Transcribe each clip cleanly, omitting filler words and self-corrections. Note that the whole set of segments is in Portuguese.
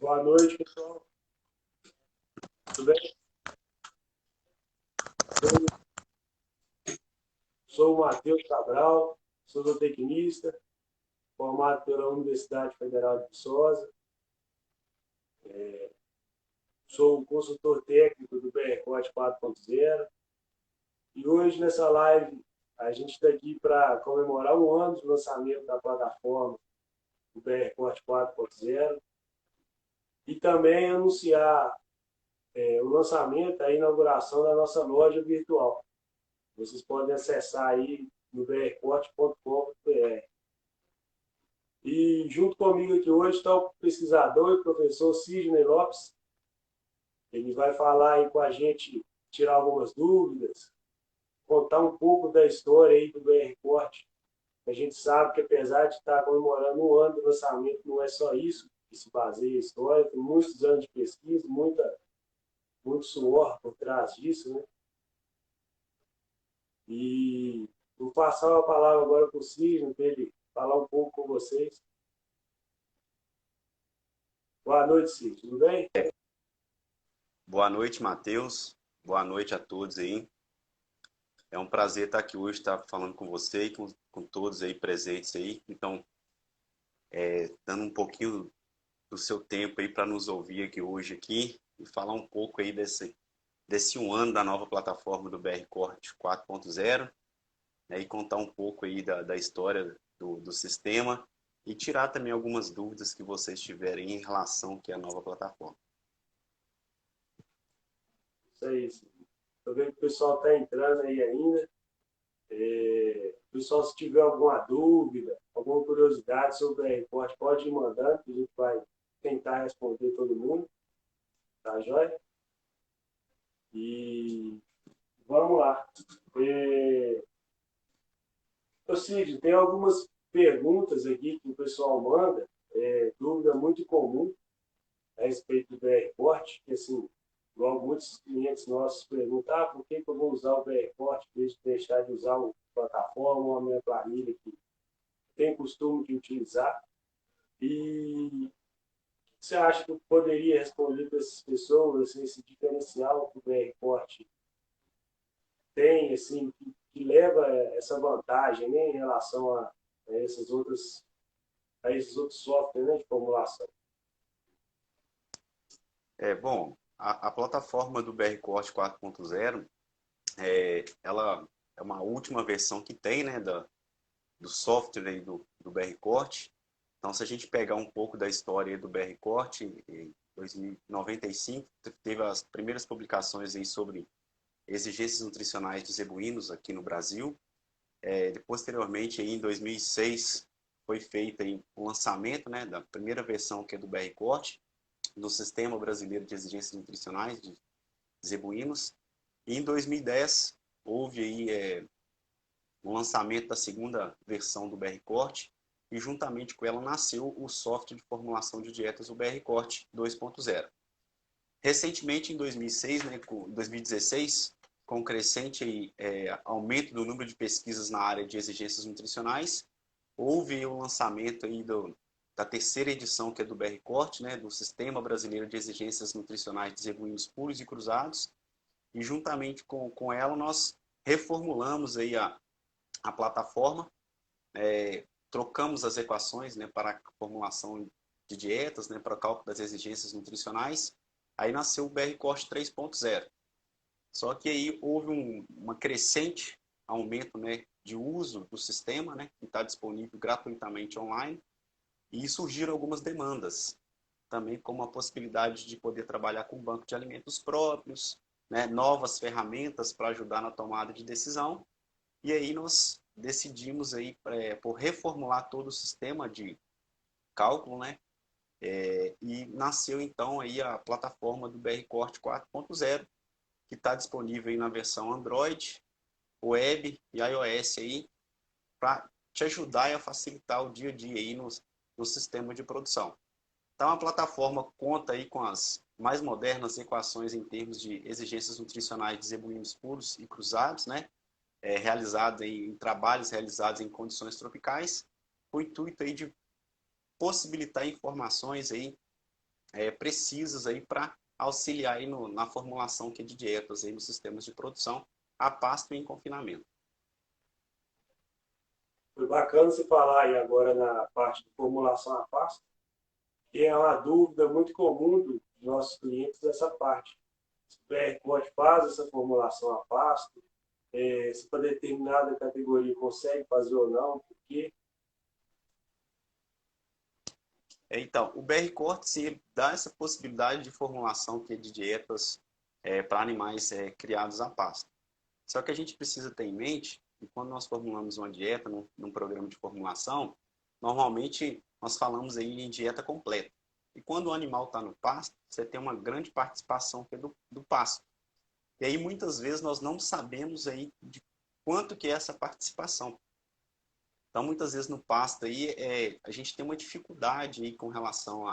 Boa noite, pessoal. Tudo bem? Sou o Matheus Cabral, sou zootecnista, formado pela Universidade Federal de Viçosa. Sou o consultor técnico do BRCOT 4.0. E hoje, nessa live, a gente está aqui para comemorar um ano do lançamento da plataforma do BRCOT 4.0 e também anunciar o lançamento, a inauguração da nossa loja virtual. Vocês podem acessar aí no brcorte.com.br. E junto comigo aqui hoje está o pesquisador e professor Sidney Lopes. Ele vai falar aí com a gente, tirar algumas dúvidas, contar um pouco da história aí do BRCorte. A gente sabe que apesar de estar comemorando um ano do lançamento, não é só isso que se baseia a história, tem muitos anos de pesquisa, muito suor por trás disso, né? E vou passar a palavra agora para o Sidney, para ele falar um pouco com vocês. Boa noite, Sidney. Tudo bem? Boa noite, Matheus. Boa noite a todos aí. É um prazer estar aqui hoje, estar falando com você e com todos aí presentes aí. Então, dando um pouquinho do seu tempo aí para nos ouvir aqui hoje aqui e falar um pouco aí desse um ano da nova plataforma do BRCorte 4.0, né, e contar um pouco aí da história do sistema e tirar também algumas dúvidas que vocês tiverem em relação à nova plataforma. Isso aí, Sidney. Estou vendo que o pessoal está entrando aí ainda. Pessoal, se tiver alguma dúvida, alguma curiosidade sobre o BRCorte, pode ir mandando, que a gente vai tentar responder todo mundo. Tá, joia? E vamos lá. Ô Cid, tem algumas perguntas aqui que o pessoal manda, dúvida muito comum a respeito do BRCorte, que assim, igual muitos clientes nossos perguntam, por que eu vou usar o BRCorte em vez de deixar de usar a plataforma ou a minha planilha que tem costume de utilizar? E o que você acha que eu poderia responder para essas pessoas, assim, esse diferencial que o BRCorte tem, assim, que leva essa vantagem, né, em relação a essas outras, a esses outros softwares, né, de formulação? Bom, a plataforma do BRCorte 4.0, ela é uma última versão que tem, né, do software aí do BRCorte. Então, se a gente pegar um pouco da história do BRCorte, em 1995, teve as primeiras publicações aí sobre exigências nutricionais de zebuínos aqui no Brasil. Posteriormente, aí, em 2006, foi feito aí o lançamento, né, da primeira versão, que é do BRCorte, do Sistema Brasileiro de Exigências Nutricionais de Zebuínos. E em 2010, houve aí o lançamento da segunda versão do BRCorte, e juntamente com ela nasceu o software de formulação de dietas, o BRCorte 2.0. Recentemente, em 2006, né, 2016, com o crescente aí, aumento do número de pesquisas na área de exigências nutricionais, houve o lançamento aí da terceira edição, que é do BRCorte, né, do Sistema Brasileiro de Exigências Nutricionais de Zebuínos Puros e Cruzados, e juntamente com ela nós reformulamos aí a plataforma, trocamos as equações, né, para a formulação de dietas, né, para o cálculo das exigências nutricionais. Aí nasceu o BRCorte 3.0. Só que aí houve uma crescente aumento, né, de uso do sistema, né, que está disponível gratuitamente online, e surgiram algumas demandas, também como a possibilidade de poder trabalhar com banco de alimentos próprios, né, novas ferramentas para ajudar na tomada de decisão. E aí nós decidimos aí, por reformular todo o sistema de cálculo, né? E nasceu então aí a plataforma do BRCorte 4.0, que está disponível aí na versão Android, Web e iOS aí, para te ajudar e a facilitar o dia a dia aí no sistema de produção. Então a plataforma conta aí com as mais modernas equações em termos de exigências nutricionais de zebuínos puros e cruzados, né? Realizada em trabalhos realizados em condições tropicais, com o intuito aí de possibilitar informações aí precisas aí para auxiliar aí na formulação que é de dietas aí nos sistemas de produção a pasto e em confinamento. Foi bacana você falar aí agora na parte de formulação a pasto, que é uma dúvida muito comum dos nossos clientes dessa parte. Se o BR faz essa formulação a pasto, se para determinada categoria consegue fazer ou não, porque Então, o BR Corte dá essa possibilidade de formulação que é de dietas para animais criados a pasto. Só que a gente precisa ter em mente que quando nós formulamos uma dieta num programa de formulação, normalmente nós falamos aí em dieta completa. E quando o animal está no pasto, você tem uma grande participação que é do pasto. E aí muitas vezes nós não sabemos aí de quanto que é essa participação. Então muitas vezes no pasto aí a gente tem uma dificuldade aí com relação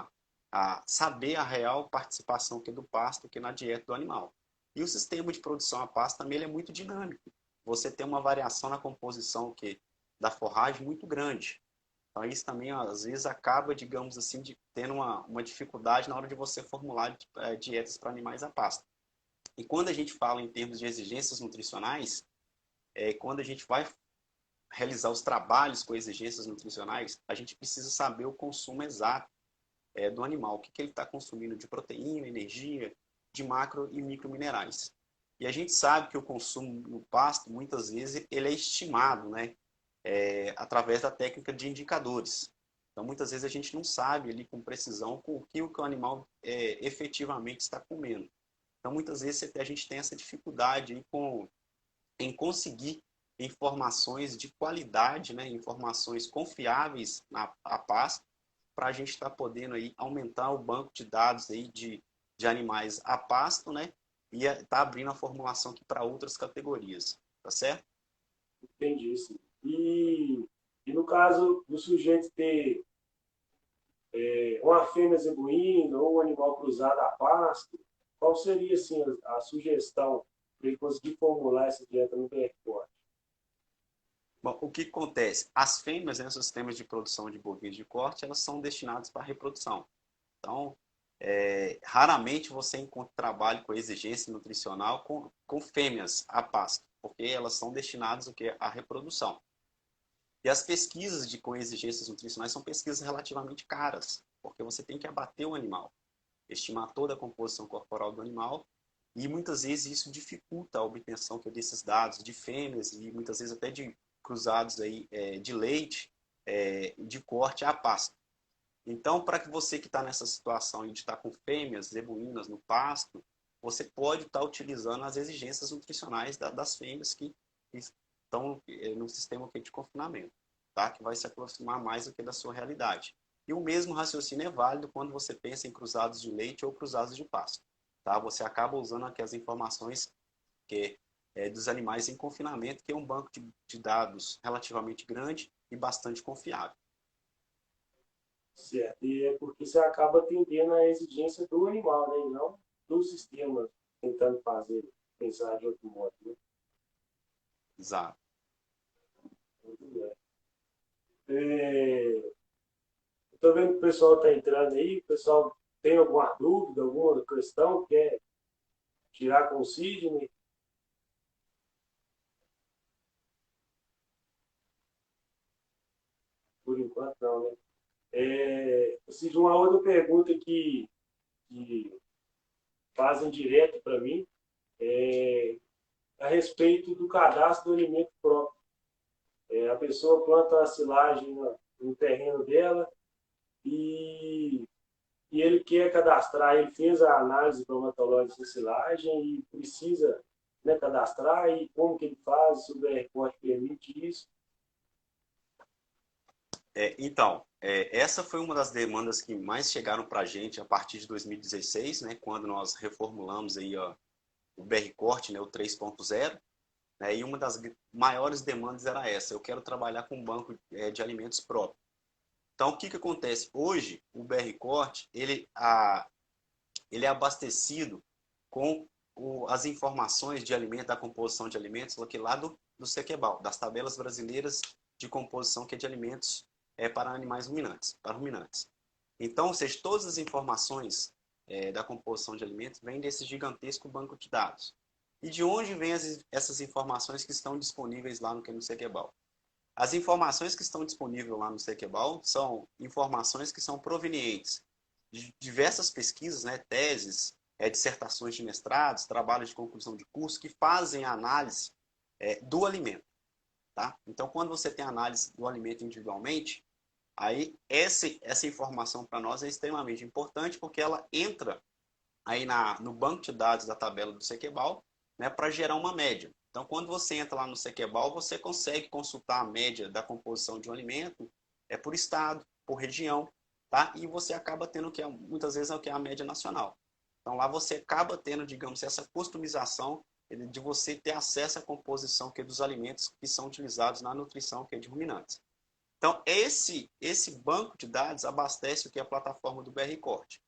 a saber a real participação que é do pasto que é na dieta do animal. E o sistema de produção a pasto também ele é muito dinâmico. Você tem uma variação na composição da forragem muito grande. Então isso também às vezes acaba, digamos assim, tendo uma dificuldade na hora de você formular dietas para animais a pasto. E quando a gente fala em termos de exigências nutricionais, quando a gente vai realizar os trabalhos com exigências nutricionais, a gente precisa saber o consumo exato do animal, o que ele está consumindo de proteína, energia, de macro e microminerais. E a gente sabe que o consumo no pasto, muitas vezes, ele é estimado, né? Através da técnica de indicadores. Então, muitas vezes a gente não sabe ali com precisão com o que o animal efetivamente está comendo. Então, muitas vezes a gente tem essa dificuldade aí em conseguir informações de qualidade, né? Informações confiáveis a pasto, para a gente estar podendo aí aumentar o banco de dados aí de animais a pasto, né? E tá abrindo a formulação aqui para outras categorias, tá certo? entendi isso. E no caso do sujeito ter uma fêmea zebuína ou um animal cruzado a pasto, qual seria assim, a sugestão para ele conseguir formular essa dieta no BR-Corte? Bom, o que acontece? As fêmeas, né, os sistemas de produção de bovinos de corte, elas são destinadas para a reprodução. Então, raramente você encontra trabalho com exigência nutricional com fêmeas a pasto, porque elas são destinadas à reprodução. E as pesquisas com exigências nutricionais são pesquisas relativamente caras, porque você tem que abater o animal, estimar toda a composição corporal do animal, e muitas vezes isso dificulta a obtenção desses dados de fêmeas e muitas vezes até de cruzados aí, de leite, de corte a pasto. Então, para que você que está nessa situação de estar com fêmeas zebuínas no pasto, você pode estar utilizando as exigências nutricionais das fêmeas que estão no sistema de confinamento, tá? Que vai se aproximar mais do que da sua realidade. E o mesmo raciocínio é válido quando você pensa em cruzados de leite ou cruzados de pasto, tá? Você acaba usando aqui as informações dos animais em confinamento, que é um banco de dados relativamente grande e bastante confiável. Certo. E é porque você acaba atendendo a exigência do animal, né? E não do sistema tentando fazer, pensar de outro modo, né? Exato. Muito bem. Estou vendo que o pessoal está entrando aí, o pessoal tem alguma dúvida, alguma questão, quer tirar com o Sidney? Por enquanto não, né? Sidney, uma outra pergunta que fazem direto para mim é a respeito do cadastro do alimento próprio. A pessoa planta a silagem no terreno dela e, e ele quer cadastrar, ele fez a análise bromatológica da silagem e precisa, né, cadastrar, e como que ele faz, se o BR permite isso. Então, essa foi uma das demandas que mais chegaram para a gente a partir de 2016, né, quando nós reformulamos aí, ó, o BR Corte, né, o 3.0, né, e uma das maiores demandas era essa: eu quero trabalhar com um banco de alimentos próprio. Então, o que acontece? Hoje, o BR Corte, ele é abastecido com as informações de alimento, da composição de alimentos, lá do Sequebal, das tabelas brasileiras de composição que é de alimentos para animais ruminantes, para ruminantes. Então, ou seja, todas as informações da composição de alimentos vêm desse gigantesco banco de dados. E de onde vêm essas informações que estão disponíveis lá no Sequebal? As informações que estão disponíveis lá no Sequebal são informações que são provenientes de diversas pesquisas, né, teses, dissertações de mestrados, trabalhos de conclusão de curso, que fazem a análise do alimento. Tá? Então, quando você tem análise do alimento individualmente, aí essa informação para nós é extremamente importante, porque ela entra aí no banco de dados da tabela do Sequebal, né, para gerar uma média. Então, quando você entra lá no Sequebal, você consegue consultar a média da composição de um alimento por estado, por região, tá? E você acaba tendo muitas vezes a média nacional. Então, lá você acaba tendo, digamos, essa customização de você ter acesso à composição dos alimentos que são utilizados na nutrição de ruminantes. Então, esse banco de dados abastece a plataforma do BR Corte.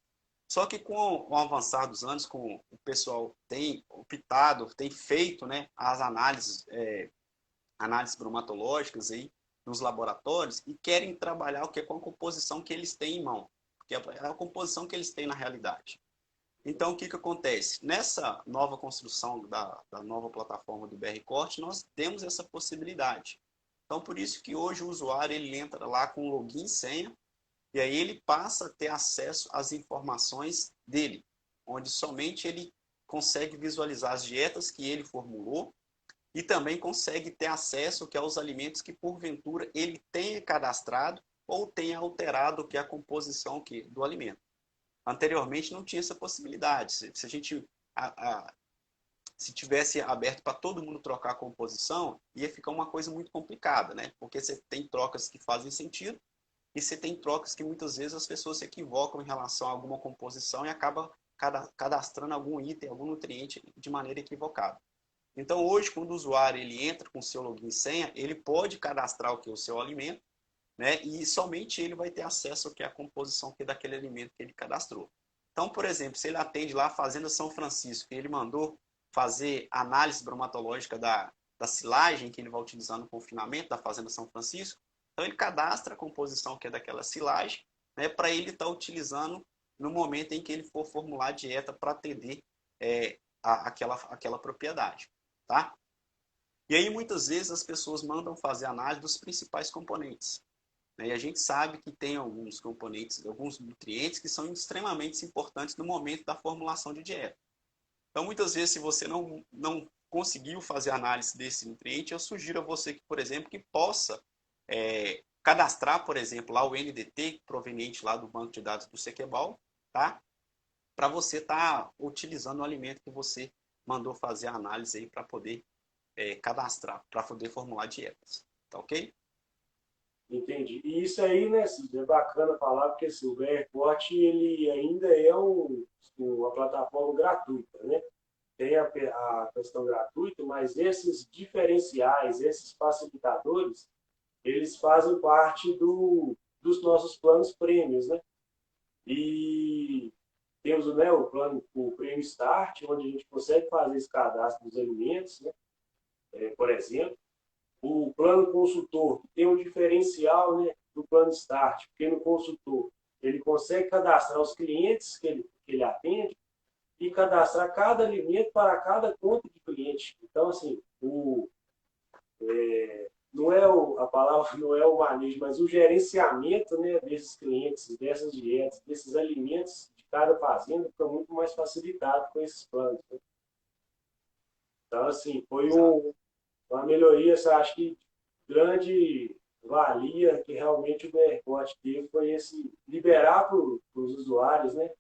Só que com o avançar dos anos, com o pessoal tem optado, tem feito, né, as análises bromatológicas aí nos laboratórios e querem trabalhar com a composição que eles têm em mão, que é a composição que eles têm na realidade. Então, o que acontece? Nessa nova construção da nova plataforma do BR Corte, nós temos essa possibilidade. Então, por isso que hoje o usuário ele entra lá com login e senha, e aí ele passa a ter acesso às informações dele, onde somente ele consegue visualizar as dietas que ele formulou e também consegue ter acesso aos alimentos que, porventura, ele tenha cadastrado ou tenha alterado a composição do alimento. Anteriormente não tinha essa possibilidade. Se a gente se tivesse aberto para todo mundo trocar a composição, ia ficar uma coisa muito complicada, né? Porque você tem trocas que fazem sentido e você tem trocas que muitas vezes as pessoas se equivocam em relação a alguma composição e acaba cadastrando algum item, algum nutriente de maneira equivocada. Então hoje, quando o usuário ele entra com o seu login e senha, ele pode cadastrar o seu alimento, né? E somente ele vai ter acesso à composição daquele alimento que ele cadastrou. Então, por exemplo, se ele atende lá a Fazenda São Francisco e ele mandou fazer análise bromatológica da silagem que ele vai utilizar no confinamento da Fazenda São Francisco, então ele cadastra a composição daquela silagem, né, para ele estar utilizando no momento em que ele for formular a dieta para atender aquela propriedade. Tá? E aí muitas vezes as pessoas mandam fazer análise dos principais componentes. E a gente sabe que tem alguns componentes, alguns nutrientes que são extremamente importantes no momento da formulação de dieta. Então, muitas vezes, se você não conseguiu fazer análise desse nutriente, eu sugiro a você que, por exemplo, que possa cadastrar, por exemplo, lá o NDT proveniente lá do banco de dados do Sequebal, tá? Para você estar utilizando o alimento que você mandou fazer a análise aí para poder cadastrar, para poder formular dietas. Tá ok? Entendi. E isso aí, né, Cid, é bacana falar, porque assim, o BRCort, ele ainda é uma plataforma gratuita, né? Tem a questão gratuita, mas esses diferenciais, esses facilitadores, eles fazem parte dos nossos planos prêmios, né? E temos, né, o prêmio Start, onde a gente consegue fazer esse cadastro dos alimentos, né? Por exemplo. O plano consultor, que tem um diferencial, né, do plano Start, porque no consultor ele consegue cadastrar os clientes que ele atende e cadastrar cada alimento para cada conta de cliente. Então, assim, não é a palavra não é o manejo, mas o gerenciamento, né, desses clientes, dessas dietas, desses alimentos de cada fazenda fica muito mais facilitado com esses planos. Né? Então, assim, foi uma melhoria, acho que grande valia que realmente o BRCOT teve foi esse liberar para os usuários, né?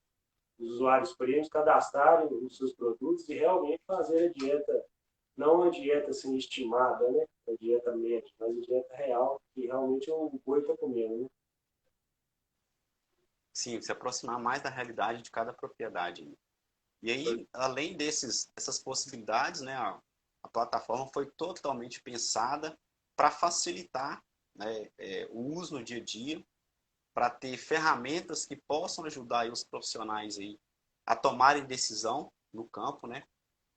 Os usuários premiums cadastrarem os seus produtos e realmente fazer a dieta, não a dieta assim estimada, né? A dieta média, mas a dieta real, que realmente o boi está comendo, né? Sim, se aproximar mais da realidade de cada propriedade. E aí, além dessas possibilidades, né, a plataforma foi totalmente pensada para facilitar, né, o uso no dia a dia, para ter ferramentas que possam ajudar aí os profissionais aí a tomarem decisão no campo, né,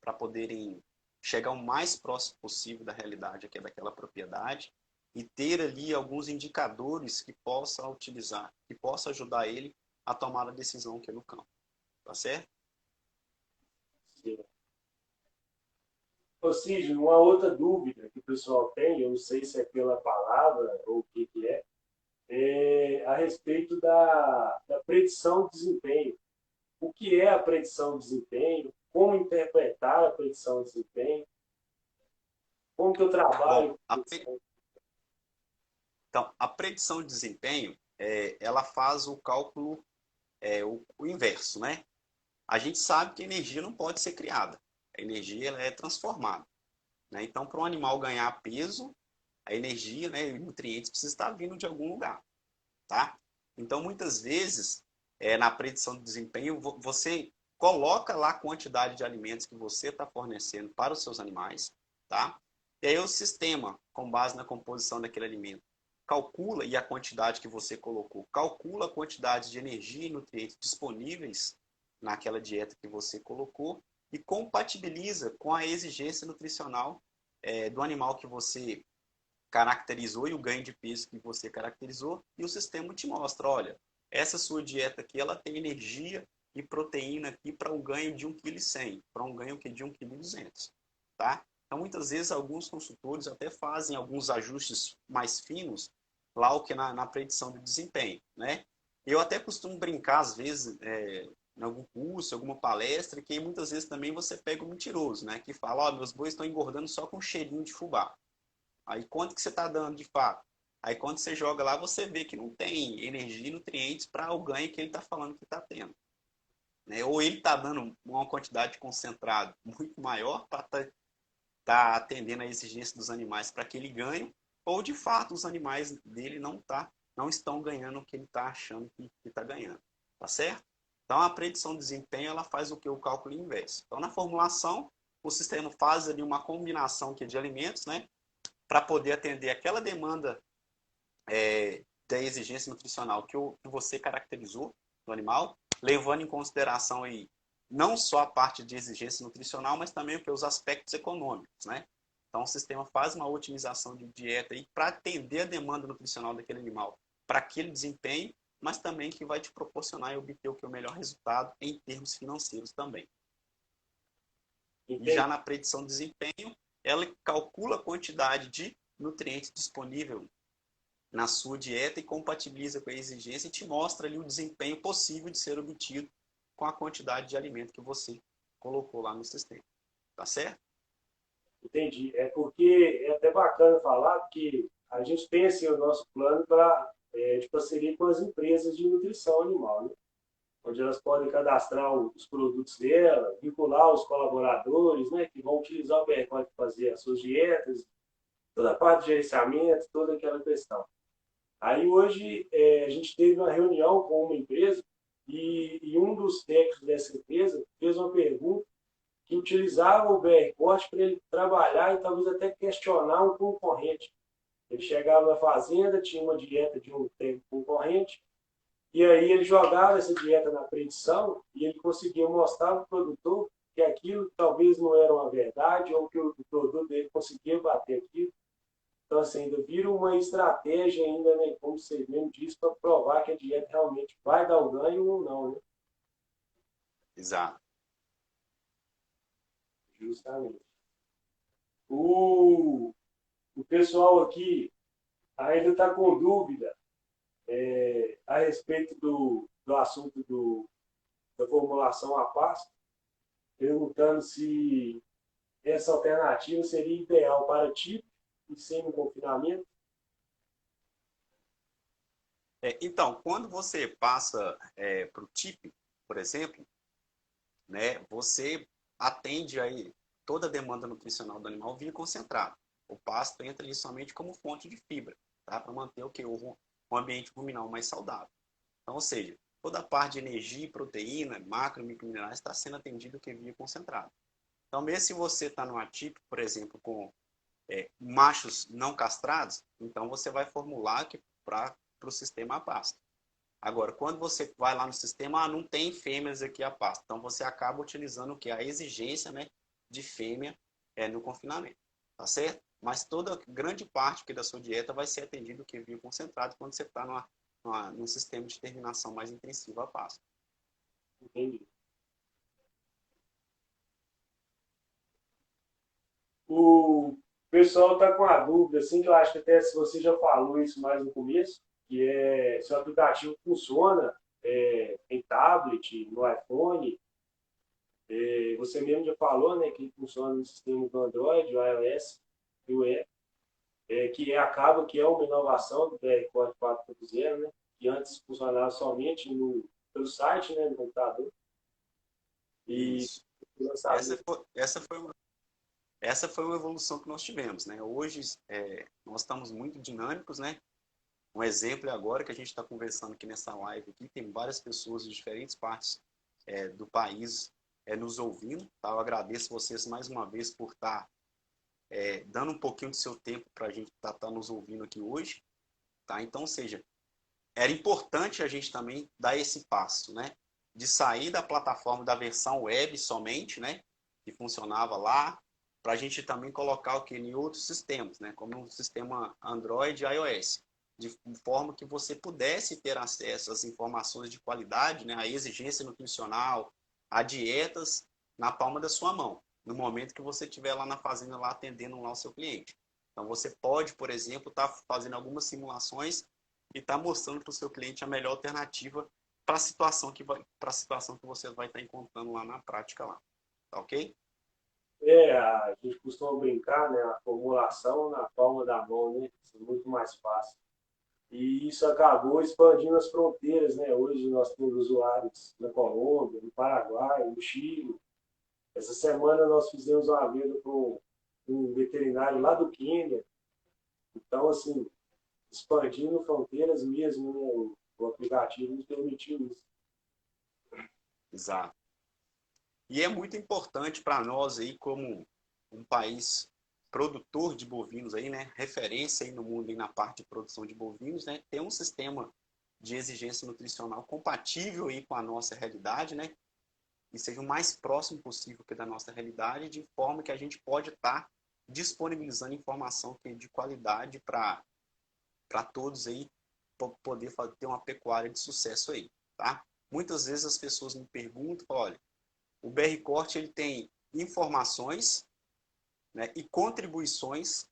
para poderem chegar o mais próximo possível da realidade aqui daquela propriedade e ter ali alguns indicadores que possa utilizar, que possa ajudar ele a tomar a decisão aqui no campo. Tá certo? Sim. Ou seja, uma outra dúvida que o pessoal tem, eu não sei se é pela palavra ou o que, que é a respeito da predição de desempenho. O que é a predição de desempenho? Como interpretar a predição de desempenho? Como que eu Bom, trabalho? então, a predição de desempenho, ela faz o cálculo, o inverso, né? A gente sabe que a energia não pode ser criada. A energia ela é transformada. Né? Então, para um animal ganhar peso, a energia, né, e nutrientes precisam estar vindo de algum lugar. Tá? Então, muitas vezes, na predição de desempenho, você coloca lá a quantidade de alimentos que você está fornecendo para os seus animais. Tá? E aí o sistema, com base na composição daquele alimento, calcula, e a quantidade que você colocou, calcula a quantidade de energia e nutrientes disponíveis naquela dieta que você colocou e compatibiliza com a exigência nutricional do animal que você caracterizou e o ganho de peso que você caracterizou, e o sistema te mostra, olha, essa sua dieta aqui, ela tem energia e proteína aqui para um ganho de 1,1 kg, para um ganho de 1,2 kg, tá? Então, muitas vezes, alguns consultores até fazem alguns ajustes mais finos lá o que na predição de desempenho, né? Eu até costumo brincar, às vezes, em algum curso, alguma palestra, que muitas vezes também você pega o mentiroso, né? Que fala, ó, meus bois estão engordando só com cheirinho de fubá. Aí quanto que você está dando de fato? Aí quando você joga lá, você vê que não tem energia e nutrientes para o ganho que ele está falando que está tendo. Né? Ou ele está dando uma quantidade de concentrado muito maior para tá atendendo a exigência dos animais para aquele ganho, ou de fato os animais dele não estão ganhando o que ele está achando que está ganhando. Tá certo? Então a predição de desempenho ela faz o que? O cálculo inverso. Então na formulação, o sistema faz ali uma combinação que é de alimentos, né? Para poder atender aquela demanda da exigência nutricional que você caracterizou do animal, levando em consideração aí não só a parte de exigência nutricional, mas também os aspectos econômicos, né? Então o sistema faz uma otimização de dieta aí para atender a demanda nutricional daquele animal, para aquele desempenho, mas também que vai te proporcionar e obter o que é o melhor resultado em termos financeiros também. E já Entende? na predição de desempenho, ela calcula a quantidade de nutrientes disponível na sua dieta e compatibiliza com a exigência e te mostra ali o desempenho possível de ser obtido com a quantidade de alimento que você colocou lá no sistema. Tá certo? Entendi. É porque é até bacana falar que a gente tem assim, o nosso plano para de parceria com as empresas de nutrição animal, né? Onde elas podem cadastrar os produtos dela, vincular os colaboradores, né, que vão utilizar o BR para fazer as suas dietas, toda a parte de gerenciamento, toda aquela questão. Aí hoje a gente teve uma reunião com uma empresa e um dos técnicos dessa empresa fez uma pergunta que utilizava o BR Corte para ele trabalhar e talvez até questionar um concorrente. Ele chegava na fazenda, tinha uma dieta de um técnico concorrente, e aí ele jogava essa dieta na predição e ele conseguia mostrar para o produtor que aquilo talvez não era uma verdade ou que o produto dele conseguia bater aquilo. Então, assim, ainda vira uma estratégia ainda, né, como você mesmo disse, para provar que a dieta realmente vai dar o ganho ou não, né? Exato. Justamente. O, o pessoal aqui ainda está com dúvida a respeito do assunto da formulação a pasto, perguntando se essa alternativa seria ideal para tipo e semi-confinamento. Então, quando você passa para o TIP, por exemplo, né, você atende aí toda a demanda nutricional do animal via concentrado. O pasto entra ali somente como fonte de fibra, tá? Para manter o ambiente ruminal mais saudável. Então, ou seja, toda a parte de energia, proteína, macro e microminerais está sendo atendido que via concentrado. Então, mesmo se você está no atípico, por exemplo, com machos não castrados, então você vai formular para o sistema a pasto. Agora, quando você vai lá no sistema, não tem fêmeas aqui a pasto. Então, você acaba utilizando o que? A exigência, né, de fêmea no confinamento. Tá certo? Mas toda grande parte aqui da sua dieta vai ser atendido que via concentrado quando você está num sistema de terminação mais intensiva a pasto. Entendi. O pessoal está com a dúvida, assim, que eu acho que até se você já falou isso mais no começo, que é se o aplicativo funciona em tablet, no iPhone. Você mesmo já falou, né, que funciona no sistema do Android, o iOS e o E, acaba que é uma inovação do BR 4.0, né, que antes funcionava somente pelo site, né, no computador. E Isso. lançado. Essa foi uma evolução que nós tivemos, né? Hoje, nós estamos muito dinâmicos, né? Um exemplo é agora que a gente está conversando aqui nessa live aqui, tem várias pessoas de diferentes partes do país nos ouvindo, tá? Eu agradeço vocês mais uma vez por estar dando um pouquinho do seu tempo para a gente estar nos ouvindo aqui hoje, tá? Então, ou seja, era importante a gente também dar esse passo, né? De sair da plataforma da versão web somente, né? Que funcionava lá, para a gente também colocar o que em outros sistemas, né? Como o sistema Android e iOS, de forma que você pudesse ter acesso às informações de qualidade, né? A exigência nutricional, a dietas na palma da sua mão, no momento que você estiver lá na fazenda lá atendendo lá o seu cliente. Então você pode, por exemplo, estar fazendo algumas simulações e está mostrando para o seu cliente a melhor alternativa para a situação que você vai estar encontrando lá na prática lá. Tá ok? A gente costuma brincar, né, a formulação na palma da mão, né, isso é muito mais fácil. E isso acabou expandindo as fronteiras, né? Hoje nós temos usuários na Colômbia, no Paraguai, no Chile. Essa semana nós fizemos uma venda com um veterinário lá do Quênia. Então, assim, expandindo fronteiras mesmo, né? O aplicativo nos permitiu isso. Exato. E é muito importante para nós aí, como um país produtor de bovinos aí, né, referência aí no mundo aí na parte de produção de bovinos, né, ter um sistema de exigência nutricional compatível aí com a nossa realidade, né, e seja o mais próximo possível que da nossa realidade, de forma que a gente pode estar disponibilizando informação que é de qualidade para todos aí poder ter uma pecuária de sucesso aí, tá? Muitas vezes as pessoas me perguntam, olha, o BR Corte ele tem informações, né, e contribuições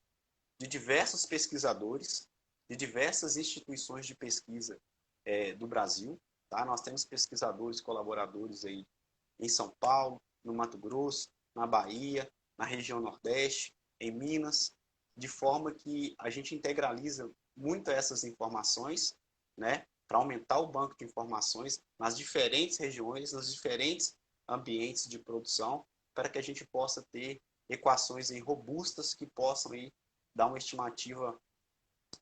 de diversos pesquisadores, de diversas instituições de pesquisa do Brasil. Tá? Nós temos pesquisadores, colaboradores aí em São Paulo, no Mato Grosso, na Bahia, na região Nordeste, em Minas, de forma que a gente integraliza muito essas informações, né, para aumentar o banco de informações nas diferentes regiões, nos diferentes ambientes de produção, para que a gente possa ter equações aí robustas que possam aí dar uma estimativa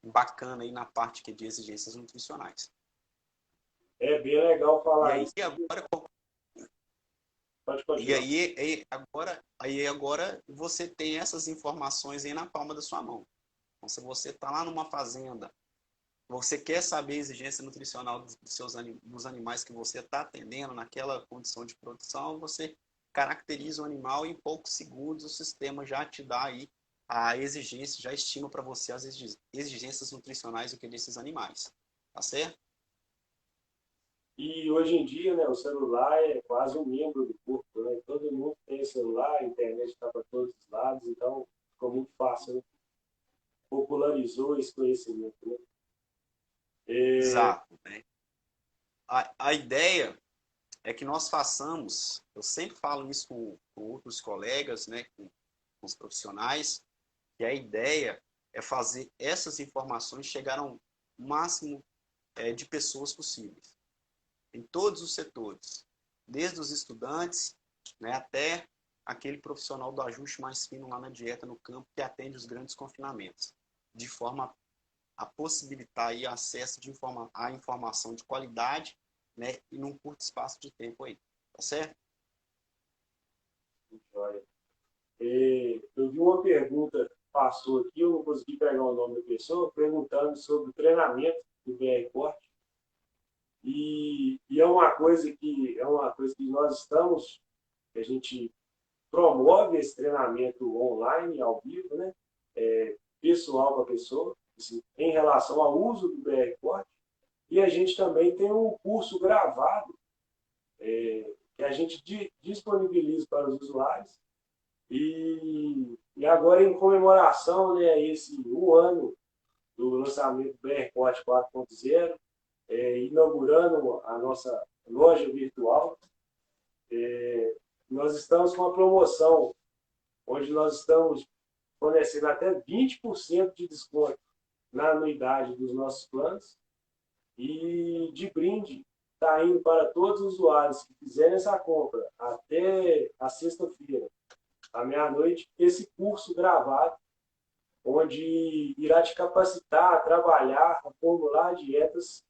bacana aí na parte que é de exigências nutricionais. É bem legal E falar aí isso. agora Pode e continuar. aí agora você tem essas informações aí na palma da sua mão. Então, se você está lá numa fazenda, você quer saber a exigência nutricional dos animais que você está atendendo naquela condição de produção, você caracteriza o animal e em poucos segundos o sistema já te dá aí a exigência, já estima para você as exigências nutricionais desses animais. Tá certo? E hoje em dia, né, o celular é quase um membro do corpo, né? Todo mundo tem celular, a internet está para todos os lados, então ficou muito fácil, né? Popularizou esse conhecimento, né? Exato. Né? A ideia é que nós façamos, eu sempre falo isso com outros colegas, né, com os profissionais, que a ideia é fazer essas informações chegar ao máximo de pessoas possíveis, em todos os setores, desde os estudantes, né, até aquele profissional do ajuste mais fino lá na dieta no campo que atende os grandes confinamentos, de forma a possibilitar aí acesso à informação de qualidade, né, e num curto espaço de tempo aí, tá certo? Joia. Eu vi uma pergunta que passou aqui, eu não consegui pegar o nome da pessoa, perguntando sobre o treinamento do BR Corte. E é uma coisa que nós estamos, que a gente promove esse treinamento online, ao vivo, né? Pessoal para pessoa, assim, em relação ao uso do BR Corte E a gente também tem um curso gravado que a gente disponibiliza para os usuários. E agora, em comemoração, né, a esse um ano do lançamento do BRPOD 4.0, inaugurando a nossa loja virtual, nós estamos com uma promoção onde nós estamos fornecendo até 20% de desconto na anuidade dos nossos planos. E de brinde, está indo para todos os usuários que fizerem essa compra até a sexta-feira, à meia-noite, esse curso gravado, onde irá te capacitar a trabalhar, a formular dietas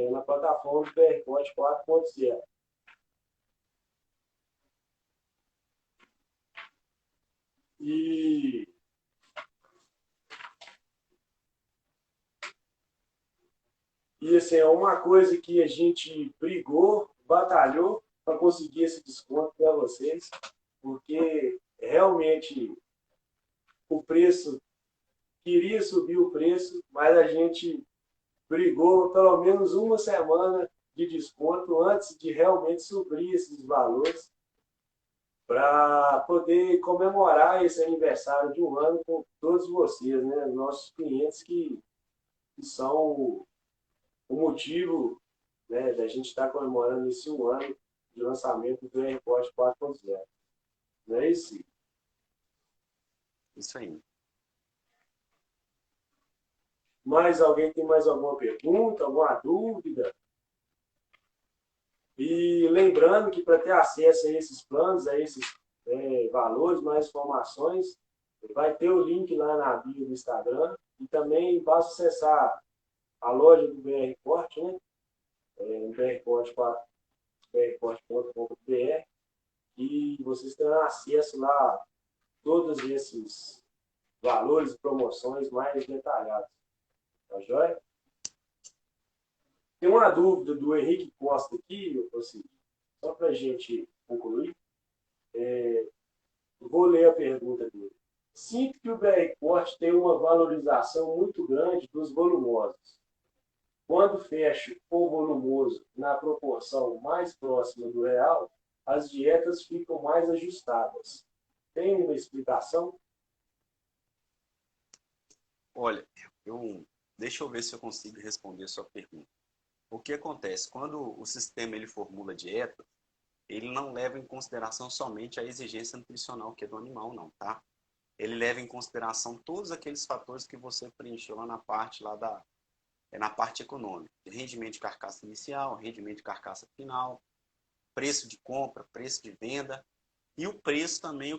na plataforma do BRPOD 4.0. E assim, é uma coisa que a gente brigou, batalhou para conseguir esse desconto para vocês, porque realmente o preço, queria subir o preço, mas a gente brigou pelo menos uma semana de desconto antes de realmente subir esses valores para poder comemorar esse aniversário de um ano com todos vocês, né? Nossos clientes que são o motivo, né, da gente estar comemorando esse um ano de lançamento do AirPod 4.0. Não é isso? Isso aí. Mais alguém tem mais alguma pergunta, alguma dúvida? E lembrando que para ter acesso a esses planos, a esses valores, mais informações, vai ter o link lá na bio do Instagram e também basta acessar a loja do BR Corte, né? brcorte.com.br e vocês terão acesso lá a todos esses valores e promoções mais detalhados. Tá joia? Tem uma dúvida do Henrique Costa aqui, só para a gente concluir. Vou ler a pergunta dele. Sinto que o BR Corte tem uma valorização muito grande dos volumosos. Quando fecho o volumoso na proporção mais próxima do real, as dietas ficam mais ajustadas. Tem uma explicação? Olha, deixa eu ver se eu consigo responder a sua pergunta. O que acontece? Quando o sistema ele formula dieta, ele não leva em consideração somente a exigência nutricional que é do animal, não, tá? Ele leva em consideração todos aqueles fatores que você preencheu lá na parte na parte econômica. Rendimento de carcaça inicial, rendimento de carcaça final, preço de compra, preço de venda e o preço também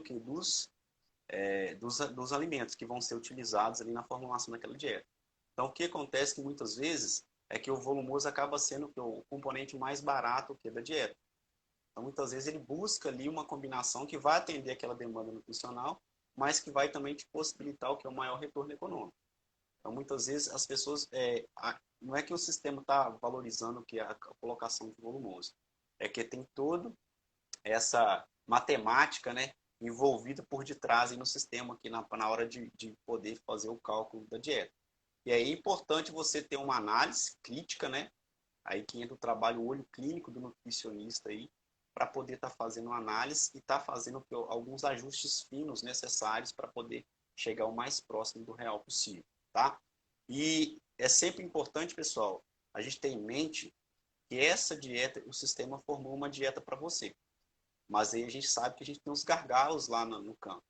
dos alimentos que vão ser utilizados ali na formulação daquela dieta. Então, o que acontece que muitas vezes é que o volumoso acaba sendo o componente mais barato da dieta. Então, muitas vezes ele busca ali uma combinação que vai atender aquela demanda nutricional, mas que vai também te possibilitar o maior retorno econômico. Então, muitas vezes as pessoas, não é que o sistema está valorizando a colocação de volumoso, é que tem toda essa matemática, né, envolvida por detrás no sistema aqui na hora de poder fazer o cálculo da dieta. E aí é importante você ter uma análise crítica, né, aí que entra o trabalho, o olho clínico do nutricionista aí, para poder estar fazendo uma análise e estar fazendo alguns ajustes finos necessários para poder chegar o mais próximo do real possível, tá? E é sempre importante, pessoal, a gente ter em mente que essa dieta, o sistema formou uma dieta para você. Mas aí a gente sabe que a gente tem uns gargalos lá no campo.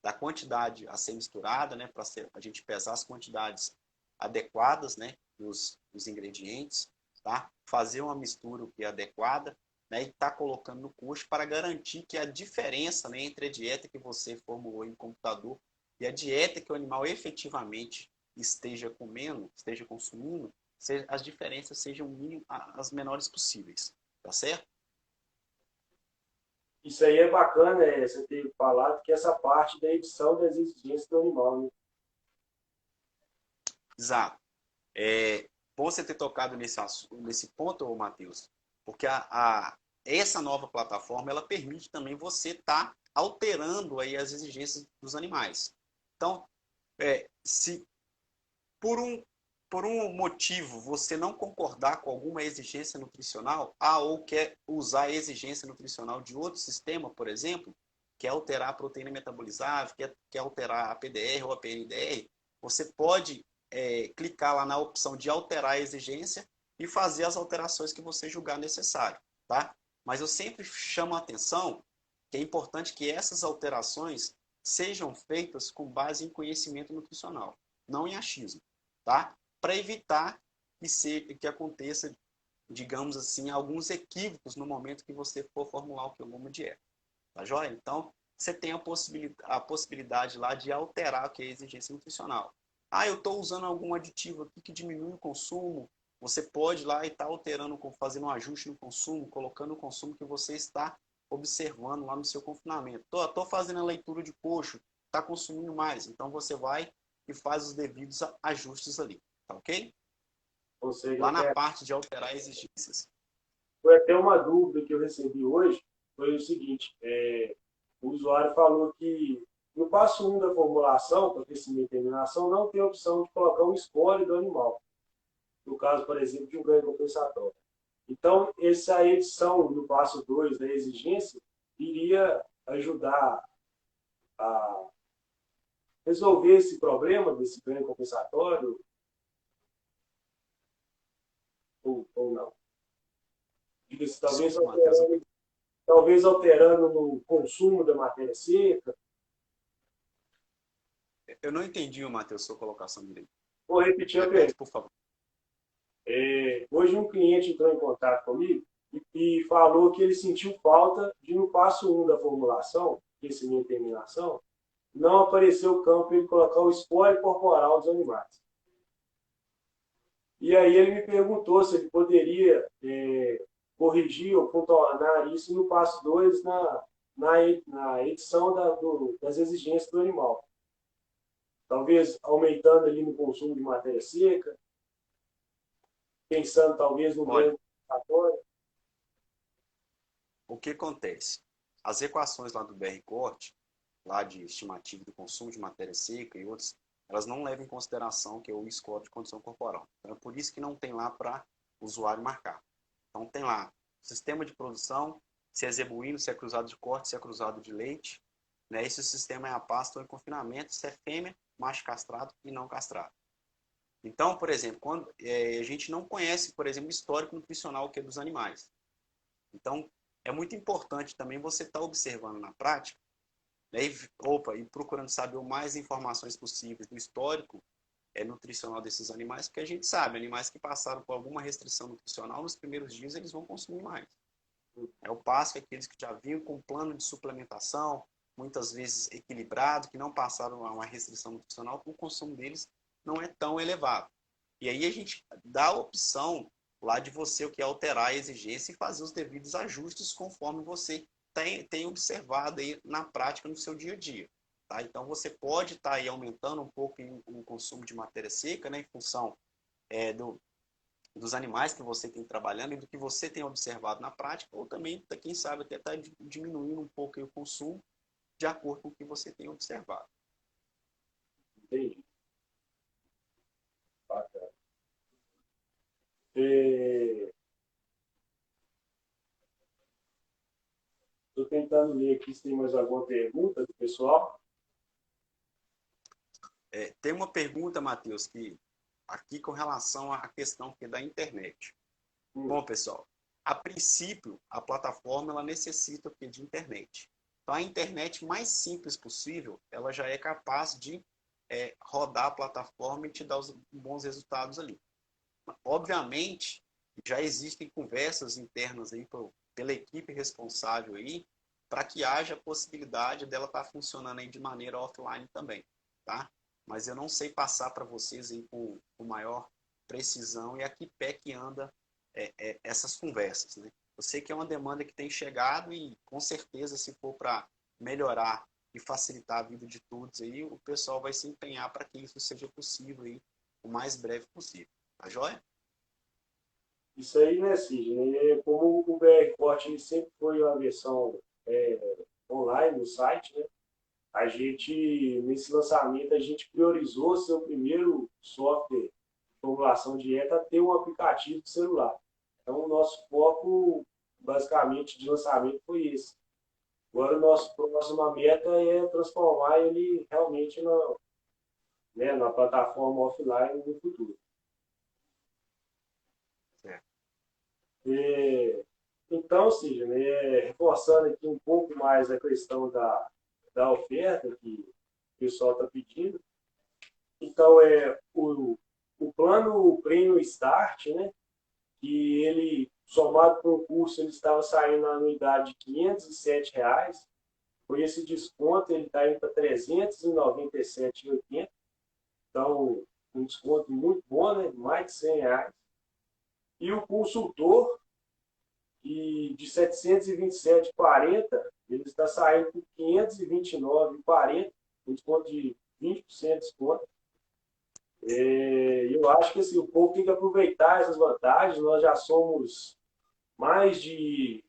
Da quantidade a ser misturada, né, para a gente pesar as quantidades adequadas, né, dos ingredientes, tá? Fazer uma mistura que é adequada, né, e estar colocando no custo para garantir que a diferença, né, entre a dieta que você formulou em computador e a dieta que o animal efetivamente esteja comendo, esteja consumindo, as diferenças sejam as menores possíveis, tá certo? Isso aí é bacana, você ter falado que essa parte da edição das exigências do animal, né? Exato. É bom você ter tocado nesse ponto, Matheus, porque essa nova plataforma ela permite também você estar alterando aí as exigências dos animais. Então, se por por um motivo você não concordar com alguma exigência nutricional, ou quer usar a exigência nutricional de outro sistema, por exemplo, quer alterar a proteína metabolizável, quer alterar a PDR ou a PNDR, você pode clicar lá na opção de alterar a exigência e fazer as alterações que você julgar necessário, tá? Mas eu sempre chamo a atenção que é importante que essas alterações sejam feitas com base em conhecimento nutricional, não em achismo, tá? Para evitar que aconteça, digamos assim, alguns equívocos no momento que você for formular alguma dieta. Tá joia? Então, você tem a possibilidade lá de alterar o que é a exigência nutricional. Eu estou usando algum aditivo aqui que diminui o consumo. Você pode ir lá e estar alterando, fazendo um ajuste no consumo, colocando o consumo que você está observando lá no seu confinamento. Estou fazendo a leitura de coxo, está consumindo mais. Então, você vai e faz os devidos ajustes ali. Tá ok? Ou seja, Lá na parte de alterar exigências. foi até uma dúvida que eu recebi hoje, foi o seguinte, o usuário falou que no passo 1 da formulação, para crescimento e terminação, não tem a opção de colocar um score do animal. No caso, por exemplo, de um ganho compensatório. Então, essa edição no passo 2 da exigência iria ajudar a resolver esse problema desse ganho compensatório ou não. Diga-se, Desculpa, Matheus. talvez alterando no consumo da matéria seca. Eu não entendi, Matheus, sua colocação direito. Vou repetir a pergunta. Repete, por favor. Hoje um cliente entrou em contato comigo e falou que ele sentiu falta de, no passo 1 da formulação, crescimento e terminação, não apareceu o campo para ele colocar o score corporal dos animais. E aí ele me perguntou se ele poderia corrigir ou contornar isso no passo 2 na edição das exigências do animal. Talvez aumentando ali no consumo de matéria seca, pensando talvez no ganho compensatório. O que acontece? As equações lá do BR-Corte, lá de estimativa do consumo de matéria seca e outros, elas não levam em consideração que é o score de condição corporal. Então é por isso que não tem lá para o usuário marcar. Então tem lá sistema de produção, se é zebuíno, se é cruzado de corte, se é cruzado de leite. Né? Esse sistema é a pasta ou em confinamento, se é fêmea, macho castrado e não castrado. Então, por exemplo, quando a gente não conhece, por exemplo, o histórico nutricional que é dos animais. Então, é muito importante também você estar observando na prática, né, e procurando saber o mais informações possíveis do histórico nutricional desses animais, porque a gente sabe, animais que passaram por alguma restrição nutricional, nos primeiros dias eles vão consumir mais. O passo que aqueles que já vinham com plano de suplementação, muitas vezes equilibrado, que não passaram a uma restrição nutricional, o consumo deles não é tão elevado. E aí a gente dá a opção lá de você o que é alterar a exigência e fazer os devidos ajustes conforme você tem observado aí na prática no seu dia a dia. Tá? Então você pode estar aí aumentando um pouco o consumo de matéria seca, né, em função dos animais que você tem trabalhando e do que você tem observado na prática, ou também, quem sabe, até estar diminuindo um pouco o consumo de acordo com o que você tem observado. Entendi. Bacana. Estou tentando ler aqui se tem mais alguma pergunta do pessoal. Tem uma pergunta, Matheus, que aqui com relação à questão que é da internet. Bom, pessoal, a princípio, a plataforma ela necessita de internet. Então, a internet mais simples possível, ela já é capaz de rodar a plataforma e te dar os bons resultados ali. Obviamente, já existem conversas internas aí pela equipe responsável aí, para que haja a possibilidade dela estar funcionando aí de maneira offline também, tá? Mas eu não sei passar para vocês aí com maior precisão e a que pé que anda essas conversas, né? Eu sei que é uma demanda que tem chegado e, com certeza, se for para melhorar e facilitar a vida de todos, aí, o pessoal vai se empenhar para que isso seja possível aí, o mais breve possível. Tá joia? Isso aí, né, Sidney? Como o BR Forte sempre foi uma versão online no site, né? Nesse lançamento, a gente priorizou ser o primeiro software de formulação de dieta a ter um aplicativo de celular. Então, o nosso foco, basicamente, de lançamento foi esse. Agora, a nossa próxima meta é transformar ele realmente na plataforma offline no futuro. É, então, Cid, reforçando aqui um pouco mais a questão da oferta que o pessoal está pedindo, então o plano Premium Start, né, que ele, somado com o curso, ele estava saindo na anuidade de R$ 507. Com esse desconto, ele está indo para R$ 397,80. Então, um desconto muito bom, né? Mais de R$ 100. E o consultor, que de 727,40, ele está saindo por 529,40, um desconto de 20% de desconto. Eu acho que assim, o povo tem que aproveitar essas vantagens. Nós já somos mais de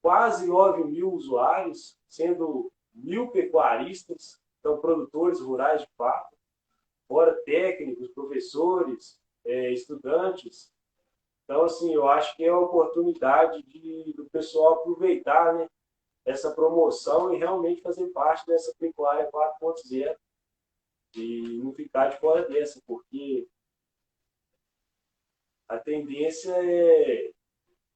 quase 9 mil usuários, sendo 1.000 pecuaristas, então produtores rurais de fato, fora técnicos, professores, estudantes. Então, assim, eu acho que é a oportunidade do pessoal aproveitar, né, essa promoção e realmente fazer parte dessa pecuária 4.0 e não ficar de fora dessa, porque a tendência é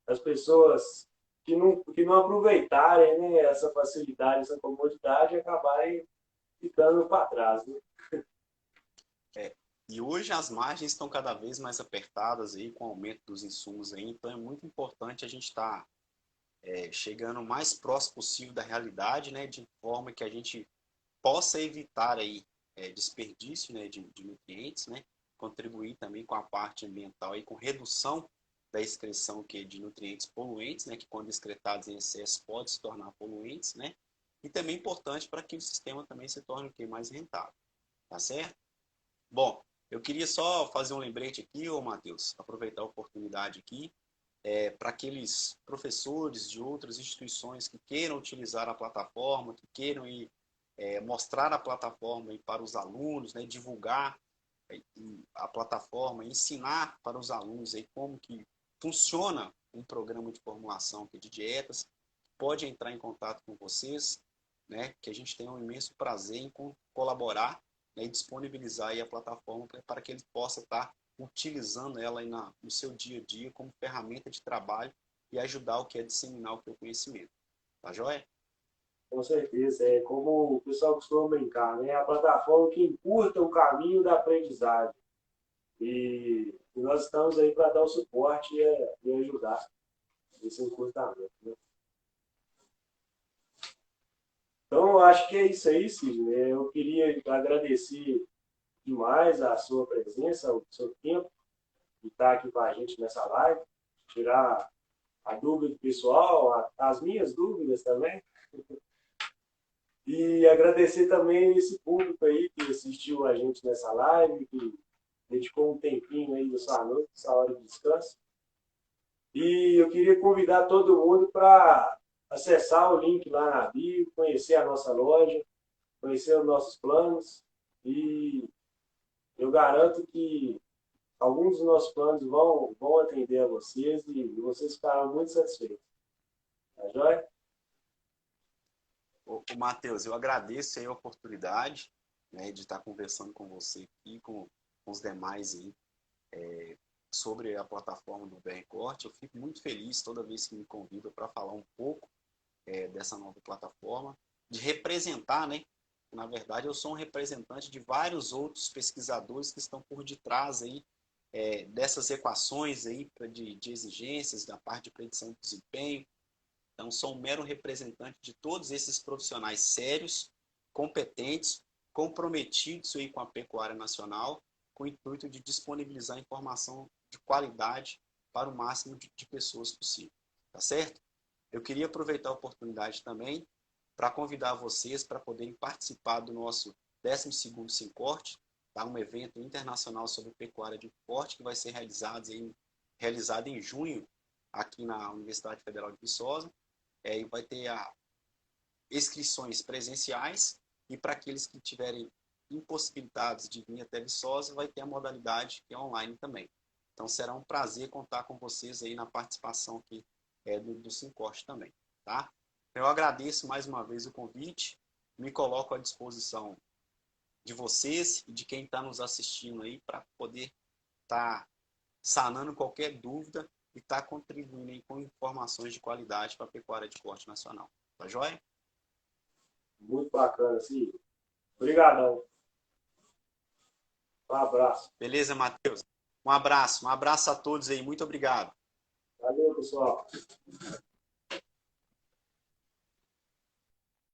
as pessoas que não aproveitarem, né, essa facilidade, essa comodidade, acabarem ficando para trás. Né? E hoje as margens estão cada vez mais apertadas aí, com o aumento dos insumos aí, então é muito importante a gente estar chegando o mais próximo possível da realidade, né, de forma que a gente possa evitar aí desperdício, né, de nutrientes, né, contribuir também com a parte ambiental aí, com redução da excreção de nutrientes poluentes, né, que quando excretados em excesso pode se tornar poluentes, né, e também importante para que o sistema também se torne mais rentável, tá certo? Bom, eu queria só fazer um lembrete aqui, ô Matheus, aproveitar a oportunidade aqui, para aqueles professores de outras instituições que queiram utilizar a plataforma, que queiram mostrar a plataforma para os alunos, né, divulgar a plataforma, ensinar para os alunos aí como que funciona um programa de formulação de dietas, pode entrar em contato com vocês, né, que a gente tem um imenso prazer em colaborar, né, e disponibilizar aí a plataforma para que ele possa estar utilizando ela aí no seu dia a dia como ferramenta de trabalho e ajudar o que é disseminar o que é o conhecimento. Tá joia? Com certeza. É como o pessoal costuma brincar, né? A plataforma que encurta o caminho da aprendizagem. E nós estamos aí para dar o suporte e ajudar esse encurtamento. Né? Então, eu acho que é isso aí, Sidney. Eu queria agradecer demais a sua presença, o seu tempo de estar aqui com a gente nessa live, tirar a dúvida do pessoal, as minhas dúvidas também. E agradecer também esse público aí que assistiu a gente nessa live, que dedicou um tempinho aí da sua noite, essa hora de descanso. E eu queria convidar todo mundo para acessar o link lá na bio, conhecer a nossa loja, conhecer os nossos planos. E eu garanto que alguns dos nossos planos vão atender a vocês e vocês ficarão muito satisfeitos. Tá joia? Ô, Matheus, eu agradeço aí a oportunidade, né, de estar conversando com você aqui, com os demais aí, sobre a plataforma do BR Corte. Eu fico muito feliz toda vez que me convida para falar um pouco dessa nova plataforma, de representar, né? Na verdade, eu sou um representante de vários outros pesquisadores que estão por detrás aí, dessas equações aí de exigências da parte de predição de desempenho. Então, sou um mero representante de todos esses profissionais sérios, competentes, comprometidos aí com a pecuária nacional, com o intuito de disponibilizar informação de qualidade para o máximo de pessoas possível. Tá certo? Eu queria aproveitar a oportunidade também para convidar vocês para poderem participar do nosso 12º Sincorte, tá? Um evento internacional sobre pecuária de corte que vai ser realizado em junho aqui na Universidade Federal de Viçosa. E vai ter inscrições presenciais e para aqueles que tiverem impossibilitados de vir até Viçosa, vai ter a modalidade que é online também. Então será um prazer contar com vocês aí na participação aqui do Sincorte também, tá? Eu agradeço mais uma vez o convite, me coloco à disposição de vocês e de quem está nos assistindo aí para poder estar sanando qualquer dúvida e estar contribuindo aí com informações de qualidade para a pecuária de corte nacional. Tá joia? Muito bacana, sim. Obrigadão. Um abraço. Beleza, Matheus? Um abraço a todos aí. Muito obrigado. Valeu, pessoal.